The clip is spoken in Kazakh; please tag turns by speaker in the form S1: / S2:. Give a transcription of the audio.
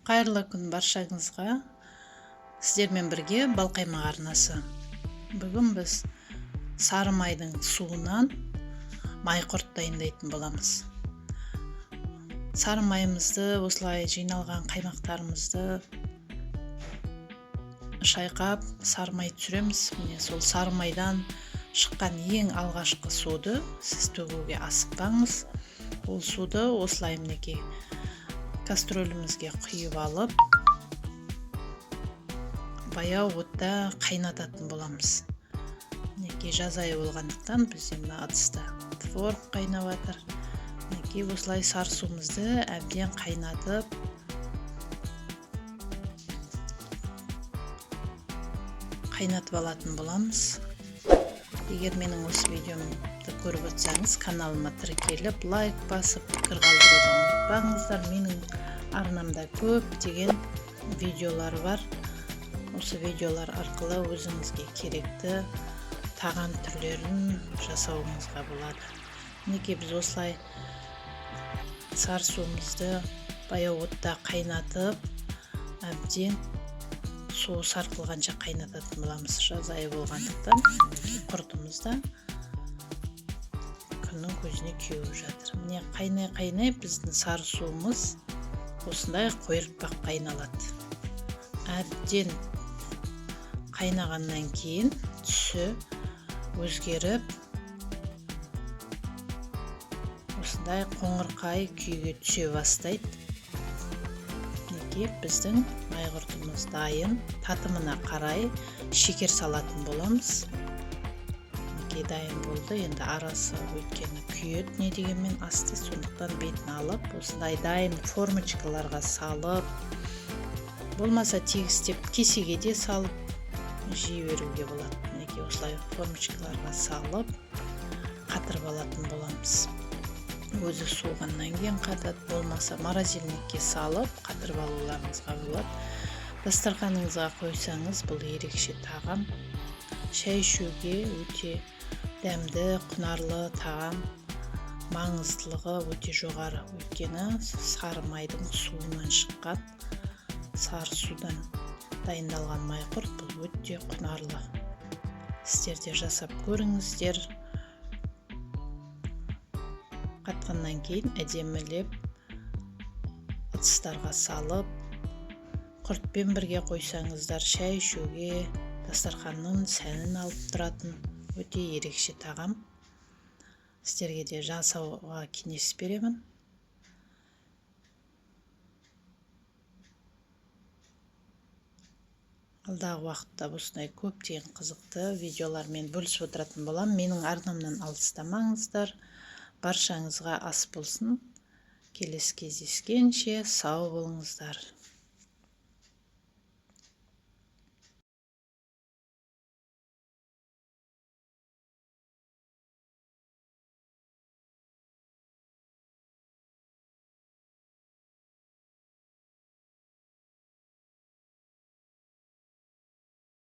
S1: Қайырлы күн баршаңызға. Сіздермен бірге Балқаймақ арнасы. Бүгін біз сары майдың суынан майқұрт дайындайтын боламыз. Сары майымызды, осылай жиналған қаймақтарымызды шайқап, сары май түсіреміз. Міне сол сары майдан шыққан ең алғашқы суды сіз төгуге асықпаңыз. Ол суды осылай мінекей кастрөлімізге құйып алып, баяу отта қайнататын боламыз. Мінекей жаз айы болғандықтан бізде мына ыдыста творог қайнап жатыр. Мінекей осылай сары суымызды әбден қайнатып, алатын боламыз. Егер менің осы видеомды көріп отырсаңыз, каналыма тіркеліп, лайк басып, пікір қалдыруды ұмытпаңыздар. Менің арнамда көптеген видеолар бар. Осы видеолар арқылы өзіңізге керекті тағам түрлерін жасауыңызға болады. Мінекей біз осылай сары суымызды баяу отта қайнатып, әбден суы сарқылғанша қайнататын боламыз. Жаз айы болғандықтан құртымызда күннің көзіне кеуіп жатыр. Міне қайнай біздің сары суымыз осындай қойыртпақ қайналады. Әбден қайнағаннан кейін түсі өзгеріп, осындай қоңырқай күйге түсе бастайды. Мінекей біздің майқұртымыз дайын. Татымына қарай шекер салатын боламыз. Мінекей дайын болды. Енді арасы өйткені күйеді, не дегенмен асты, сондықтан бетін алып, осындай дайын формочкаларға салып, болмаса тегістеп кесеге де салып жей беруге болады. Мінекей осылай формочкаларға салып қатырып алатын боламыз. Өзі суығаннан кейін қатады, болмаса морозильникке салып қатырып алуларыңызға болады. Дастарханыңызға қойсаңыз, бұл ерекше тағам. Шай ішуге өте дәмді, құнарлы тағам. Маңыздылығы өте жоғары. Өйткені сары майдың суынан шыққан, сары судан дайындалған майқұрт бұл өте құнарлы. Сіздер де жасап көріңіздер. Қатқаннан кейін әдемілеп ыдыстарға салып, құртпен бірге қойсаңыздар, шай ішуге дастарханның сәнін алып тұратын өте ерекше тағам. Сіздерге де жасауға кеңес беремін. Алдағы уақытта осындай көптеген қызықты видеолармен бөлісіп отыратын болам. Менің арнамнан алыстамаңыздар. Баршаңызға ас болсын. Келесі кездескенше сау болыңыздар.